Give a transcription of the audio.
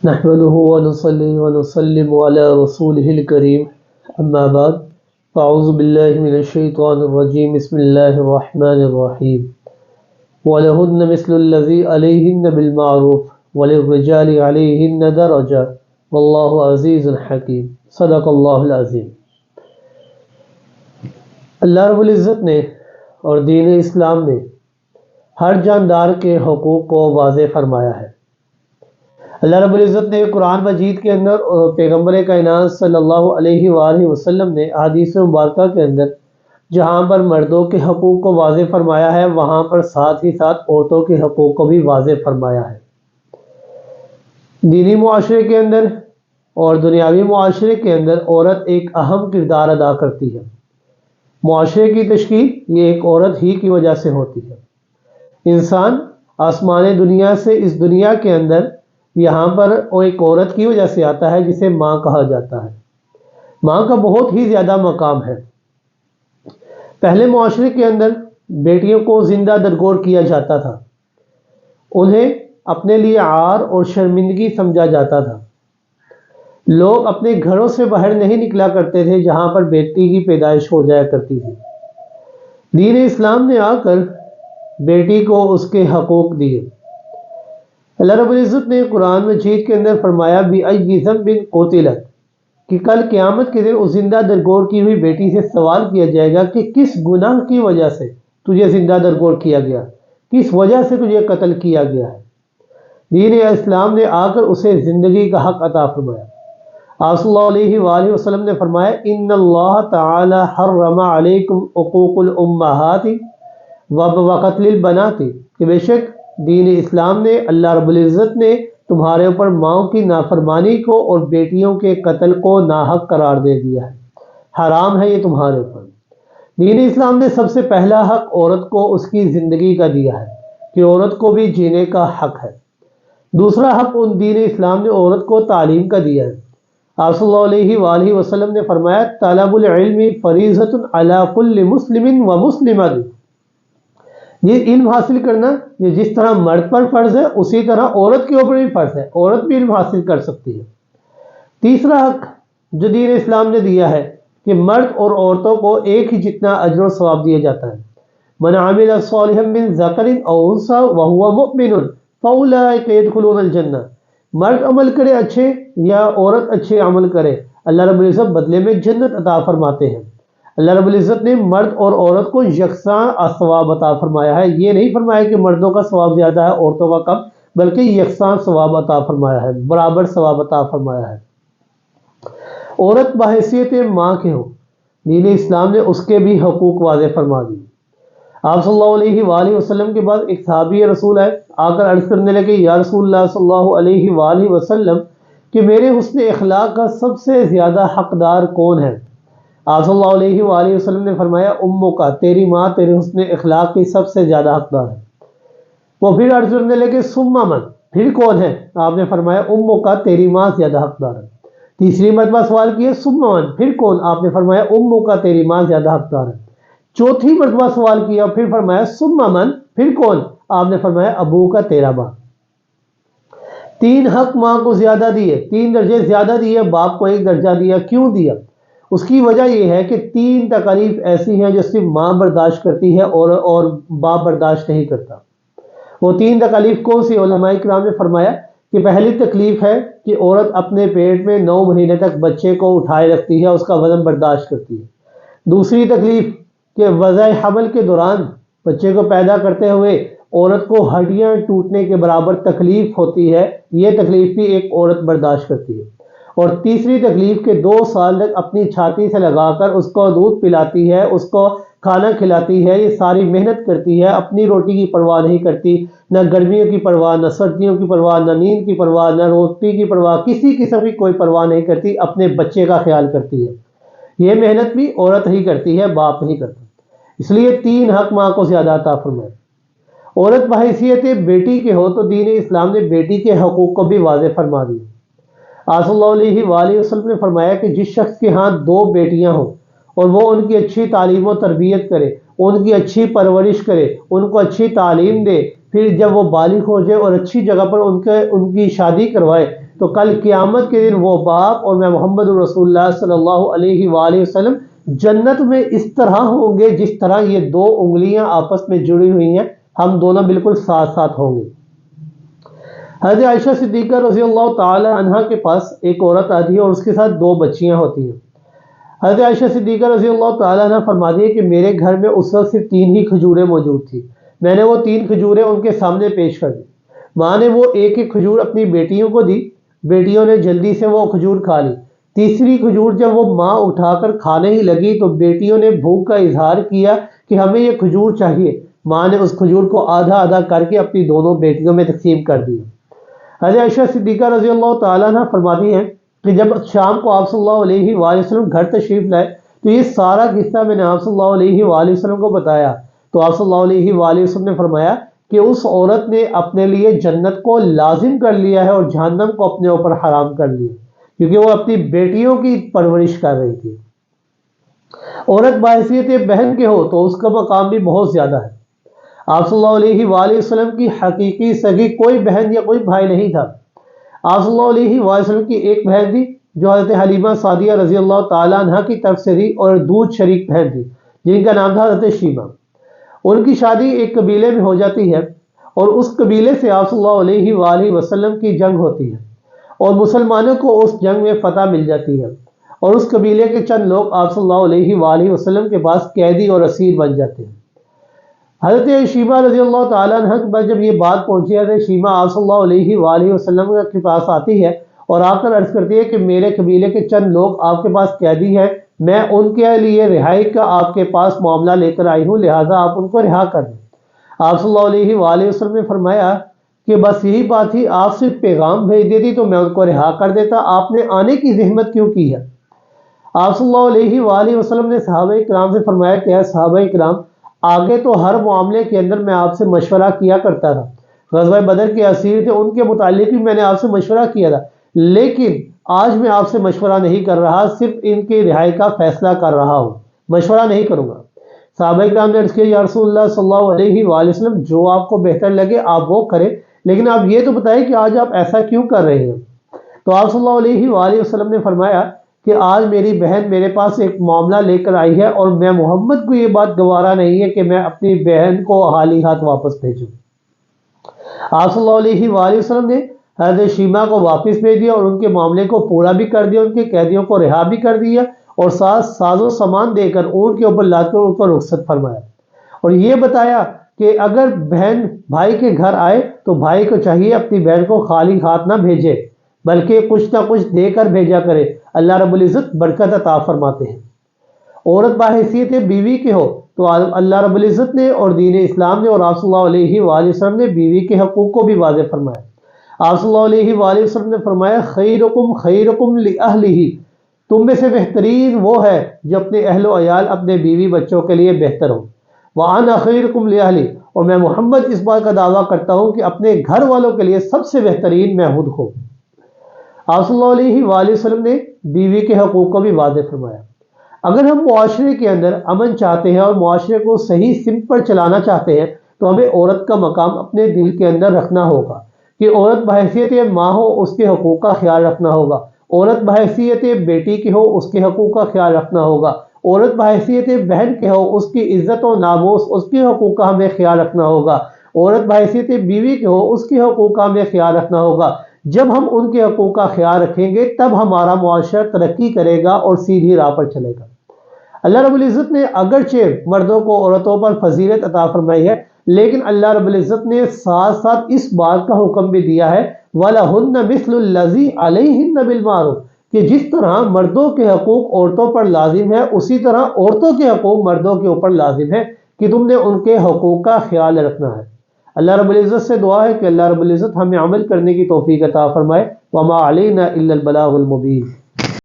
نحمده ونصلي ونسلم على رسوله الكريم اما بعد فاعوذ بالله من الشيطان الرجيم بسم الله الرحمن الرحيم ولهن مثل الذي عليهن بالمعروف وللرجال عليهن درجة والله عزيز حكيم صدق اللہ العظیم۔ اللہ رب العزت نے اور دین اسلام نے ہر جاندار کے حقوق کو واضح فرمایا ہے۔ اللہ رب العزت نے قرآن مجید کے اندر اور پیغمبر کائنات صلی اللہ علیہ وآلہ وسلم نے احادیث مبارکہ کے اندر جہاں پر مردوں کے حقوق کو واضح فرمایا ہے وہاں پر ساتھ ہی ساتھ عورتوں کے حقوق کو بھی واضح فرمایا ہے۔ دینی معاشرے کے اندر اور دنیاوی معاشرے کے اندر عورت ایک اہم کردار ادا کرتی ہے۔ معاشرے کی تشکیل یہ ایک عورت ہی کی وجہ سے ہوتی ہے۔ انسان آسمان دنیا سے اس دنیا کے اندر یہاں پر وہ ایک عورت کی وجہ سے آتا ہے جسے ماں کہا جاتا ہے۔ ماں کا بہت ہی زیادہ مقام ہے۔ پہلے معاشرے کے اندر بیٹیوں کو زندہ درگور کیا جاتا تھا، انہیں اپنے لیے عار اور شرمندگی سمجھا جاتا تھا۔ لوگ اپنے گھروں سے باہر نہیں نکلا کرتے تھے جہاں پر بیٹی کی پیدائش ہو جایا کرتی تھی۔ دین اسلام نے آ کر بیٹی کو اس کے حقوق دیے۔ اللہ رب العزت نے قرآن مجید کے اندر فرمایا بِأَيِّ ذَنبٍ قُتِلَتْ کہ کل قیامت کے دن اس زندہ درگور کی ہوئی بیٹی سے سوال کیا جائے گا کہ کس گناہ کی وجہ سے تجھے زندہ درگور کیا گیا، کس وجہ سے تجھے قتل کیا گیا ہے۔ دین اسلام نے آ کر اسے زندگی کا حق عطا فرمایا۔ آپ صلی اللہ علیہ وآلہ وسلم نے فرمایا ان اللہ تعالی حرم علیکم عقوق الامہات وقتل البنات کہ بے شک دین اسلام نے اللہ رب العزت نے تمہارے اوپر ماؤں کی نافرمانی کو اور بیٹیوں کے قتل کو ناحق قرار دے دیا ہے، حرام ہے یہ تمہارے اوپر۔ دین اسلام نے سب سے پہلا حق عورت کو اس کی زندگی کا دیا ہے کہ عورت کو بھی جینے کا حق ہے۔ دوسرا حق ان دین اسلام نے عورت کو تعلیم کا دیا ہے۔ آپ صلی اللہ علیہ وآلہ وسلم نے فرمایا طلب العلم فریضۃ علی کل مسلم و مسلمہ، یہ علم حاصل کرنا یہ جس طرح مرد پر فرض ہے اسی طرح عورت کے اوپر بھی فرض ہے، عورت بھی علم حاصل کر سکتی ہے۔ تیسرا حق جو دین اسلام نے دیا ہے کہ مرد اور عورتوں کو ایک ہی جتنا اجر و ثواب دیا جاتا ہے۔ من عمل صالحا من ذکر او انثی وهو مؤمن فاولئک يدخلون الجنہ، مرد عمل کرے اچھے یا عورت اچھے عمل کرے اللہ رب العزت بدلے میں جنت عطا فرماتے ہیں۔ اللہ رب العزت نے مرد اور عورت کو یکساں ثواب عطا فرمایا ہے، یہ نہیں فرمایا کہ مردوں کا ثواب زیادہ ہے عورتوں کا کم، بلکہ یکساں ثواب عطا فرمایا ہے، برابر ثواب عطا فرمایا ہے۔ عورت بحیثیت ماں کے ہو، دین اسلام نے اس کے بھی حقوق واضح فرما دی۔ آپ صلی اللہ علیہ وآلہ وسلم کے بعد ایک صحابی رسول ہے، آ کر عرض کرنے لگے یا رسول اللہ صلی اللہ علیہ وآلہ وسلم کہ میرے حسن اخلاق کا سب سے زیادہ حقدار کون ہے؟ آپ صلی اللہ علیہ وآلہ وسلم نے فرمایا امک کا، تیری ماں تیرے حسن اخلاق کی سب سے زیادہ حقدار ہے۔ وہ پھر عرض کرنے لگے ثم من، پھر کون ہے؟ آپ نے فرمایا امک کا، تیری ماں زیادہ حقدار ہے۔ تیسری مرتبہ سوال کیا ثم من، پھر کون؟ آپ نے فرمایا امک کا، تیری ماں زیادہ حقدار ہے۔ چوتھی مرتبہ سوال کیا پھر فرمایا ثم من، پھر کون؟ آپ نے فرمایا ابو کا، تیرا باپ۔ تین حق ماں کو زیادہ دیے، تین درجے زیادہ دیے، باپ کو ایک درجہ دیا۔ کیوں دیا؟ اس کی وجہ یہ ہے کہ تین تکالیف ایسی ہیں جو صرف ماں برداشت کرتی ہے اور باپ برداشت نہیں کرتا۔ وہ تین تکالیف کون سی؟ علماء کرام نے فرمایا کہ پہلی تکلیف ہے کہ عورت اپنے پیٹ میں 9 مہینے تک بچے کو اٹھائے رکھتی ہے، اس کا وزن برداشت کرتی ہے۔ دوسری تکلیف کہ وضع حمل کے دوران بچے کو پیدا کرتے ہوئے عورت کو ہڈیاں ٹوٹنے کے برابر تکلیف ہوتی ہے، یہ تکلیف بھی ایک عورت برداشت کرتی ہے۔ اور تیسری تکلیف کہ 2 سال تک اپنی چھاتی سے لگا کر اس کو دودھ پلاتی ہے، اس کو کھانا کھلاتی ہے، یہ ساری محنت کرتی ہے، اپنی روٹی کی پرواہ نہیں کرتی، نہ گرمیوں کی پرواہ، نہ سردیوں کی پرواہ، نہ نیند کی پرواہ، نہ روٹی کی پرواہ، کسی قسم کی کوئی پرواہ نہیں کرتی، اپنے بچے کا خیال کرتی ہے۔ یہ محنت بھی عورت ہی کرتی ہے، باپ نہیں کرتا۔ اس لیے 3 حق ماں کو زیادہ عطا فرمائے۔ عورت بحیثیت بیٹی کے ہو تو دین اسلام نے بیٹی کے حقوق کو بھی واضح فرما دیا۔ آپ صلی اللہ علیہ وآلہ وسلم نے فرمایا کہ جس شخص کے ہاں 2 بیٹیاں ہوں اور وہ ان کی اچھی تعلیم و تربیت کرے، ان کی اچھی پرورش کرے، ان کو اچھی تعلیم دے، پھر جب وہ بالغ ہو جائے اور اچھی جگہ پر ان کی شادی کروائے تو کل قیامت کے دن وہ باپ اور میں محمد رسول اللہ صلی اللہ علیہ وآلہ وسلم جنت میں اس طرح ہوں گے جس طرح یہ دو انگلیاں آپس میں جڑی ہوئی ہیں، ہم دونوں بالکل ساتھ ساتھ ہوں گے۔ حضرت عائشہ صدیقہ رضی اللہ تعالی عنہا کے پاس ایک عورت آتی ہے اور اس کے ساتھ دو بچیاں ہوتی ہیں۔ حضرت عائشہ صدیقہ رضی اللہ تعالی عنہ فرماتی ہے کہ میرے گھر میں اس وقت صرف 3 ہی کھجوریں موجود تھی، میں نے وہ 3 کھجوریں ان کے سامنے پیش کر دی۔ ماں نے وہ ایک ایک کھجور اپنی بیٹیوں کو دی، بیٹیوں نے جلدی سے وہ کھجور کھا لی۔ تیسری کھجور جب وہ ماں اٹھا کر کھانے ہی لگی تو بیٹیوں نے بھوک کا اظہار کیا کہ ہمیں یہ کھجور چاہیے۔ ماں نے اس کھجور کو آدھا آدھا کر کے اپنی دونوں بیٹیوں میں تقسیم کر دیا۔ حضرت عائشہ صدیقہ رضی اللہ تعالیٰ عنہ فرماتی ہیں کہ جب شام کو آپ صلی اللہ علیہ وآلہ وسلم گھر تشریف لائے تو یہ سارا قصہ میں نے آپ صلی اللہ علیہ وآلہ وسلم کو بتایا، تو آپ صلی اللہ علیہ وآلہ وسلم نے فرمایا کہ اس عورت نے اپنے لیے جنت کو لازم کر لیا ہے اور جہنم کو اپنے اوپر حرام کر لیا، کیونکہ وہ اپنی بیٹیوں کی پرورش کر رہی تھی۔ عورت بحیثیت بہن کے ہو تو اس کا مقام بھی بہت زیادہ ہے۔ آپ صلی اللہ علیہ وآلہ وسلم کی حقیقی سگی کوئی بہن یا کوئی بھائی نہیں تھا۔ آپ صلی اللہ علیہ وآلہ وسلم کی ایک بہن تھی جو حضرت حلیمہ سعدیہ رضی اللہ تعالیٰ عنہ کی طرف سے تھی، اور دودھ شریک بہن تھی جن کا نام تھا حضرت شیمہ۔ ان کی شادی ایک قبیلے میں ہو جاتی ہے اور اس قبیلے سے آپ صلی اللہ علیہ وآلہ وسلم کی جنگ ہوتی ہے اور مسلمانوں کو اس جنگ میں فتح مل جاتی ہے، اور اس قبیلے کے چند لوگ آپ صلی اللہ علیہ وآلہ وسلم کے پاس قیدی اور اسیر بن جاتے ہیں۔ حضرت شیمہ رضی اللہ تعالیٰ عنہ کے پاس جب یہ بات پہنچی ہے، حضرت شیمہ آپ صلی اللہ علیہ وآلہ وسلم کے پاس آتی ہے اور آ کر عرض کرتی ہے کہ میرے قبیلے کے چند لوگ آپ کے پاس قیدی ہیں، میں ان کے لیے رہائی کا آپ کے پاس معاملہ لے کر آئی ہوں، لہٰذا آپ ان کو رہا کر دیں۔ آپ صلی اللہ علیہ وآلہ وسلم نے فرمایا کہ بس یہی بات تھی، آپ صرف پیغام بھیج دیتی تو میں ان کو رہا کر دیتا، آپ نے آنے کی زحمت کیوں کی ہے؟ آپ صلی اللہ علیہ وآلہ وسلم نے صحابہ کرام سے فرمایا کہ اے صحابہ کرام، آگے تو ہر معاملے کے اندر میں آپ سے مشورہ کیا کرتا تھا، غزوہ بدر کے اسیر تھے ان کے متعلق بھی میں نے آپ سے مشورہ کیا تھا، لیکن آج میں آپ سے مشورہ نہیں کر رہا، صرف ان کی رہائی کا فیصلہ کر رہا ہوں، مشورہ نہیں کروں گا۔ صحابہ کرام نے عرض کیا یا رسول اللہ صلی اللہ علیہ وآلہ وسلم، جو آپ کو بہتر لگے آپ وہ کریں، لیکن آپ یہ تو بتائیں کہ آج آپ ایسا کیوں کر رہے ہیں؟ تو آپ صلی اللہ علیہ وآلہ وسلم نے فرمایا کہ آج میری بہن میرے پاس ایک معاملہ لے کر آئی ہے اور میں محمد کو یہ بات گوارا نہیں ہے کہ میں اپنی بہن کو خالی ہاتھ واپس بھیجوں۔ آپ صلی اللہ علیہ وآلہ وسلم نے حضرت شیمہ کو واپس بھیج دیا اور ان کے معاملے کو پورا بھی کر دیا، ان کے قیدیوں کو رہا بھی کر دیا اور ساتھ ساز و سامان دے کر اونٹ کے اوپر لاد کر ان کو رخصت فرمایا، اور یہ بتایا کہ اگر بہن بھائی کے گھر آئے تو بھائی کو چاہیے اپنی بہن کو خالی ہاتھ نہ بھیجے بلکہ کچھ نہ کچھ دے کر بھیجا کرے، اللہ رب العزت برکت عطا فرماتے ہیں۔ عورت باحیثیت بیوی کے ہو تو اللہ رب العزت نے اور دین اسلام نے اور آپ صلی اللہ علیہ وآلہ وسلم نے بیوی کے حقوق کو بھی واضح فرمایا۔ آپ صلی اللہ علیہ وآلہ وسلم نے فرمایا خیرکم خیرکم لأہلہ، تم میں سے بہترین وہ ہے جو اپنے اہل و عیال اپنے بیوی بچوں کے لیے بہتر ہو، وَأَنَا خَيْرُكُمْ لِأَهْلِي، اور میں محمد اس بات کا دعویٰ کرتا ہوں کہ اپنے گھر والوں کے لیے سب سے بہترین میں خود ہوں۔ آپ صلی اللہ علیہ وآلہ وسلم نے بیوی کے حقوق کو بھی واضح فرمایا۔ اگر ہم معاشرے کے اندر امن چاہتے ہیں اور معاشرے کو صحیح سمت پر چلانا چاہتے ہیں تو ہمیں عورت کا مقام اپنے دل کے اندر رکھنا ہوگا کہ عورت بحیثیت ماں ہو اس کے حقوق کا خیال رکھنا ہوگا، عورت بحیثیت بیٹی کی ہو اس کے حقوق کا خیال رکھنا ہوگا، عورت بحیثیت بہن کے ہو اس کی عزت و ناموس اس کے حقوق کا ہمیں خیال رکھنا ہوگا، عورت بحیثیت بیوی کے ہو اس کے حقوق کا ہمیں خیال رکھنا ہوگا۔ جب ہم ان کے حقوق کا خیال رکھیں گے تب ہمارا معاشرہ ترقی کرے گا اور سیدھی راہ پر چلے گا۔ اللہ رب العزت نے اگرچہ مردوں کو عورتوں پر فضیلت عطا فرمائی ہے، لیکن اللہ رب العزت نے ساتھ ساتھ اس بات کا حکم بھی دیا ہے وَلَهُنَّ مِثْلُ الَّذِي عَلَيْهِنَّ بِالْمَعْرُوفِ، کہ جس طرح مردوں کے حقوق عورتوں پر لازم ہے اسی طرح عورتوں کے حقوق مردوں کے اوپر لازم ہے کہ تم نے ان کے حقوق کا خیال رکھنا ہے۔ اللہ رب العزت سے دعا ہے کہ اللہ رب العزت ہمیں عمل کرنے کی توفیق عطا فرمائے۔ وَمَا عَلَيْنَا إِلَّا الْبَلَاغُ الْمُبِينُ۔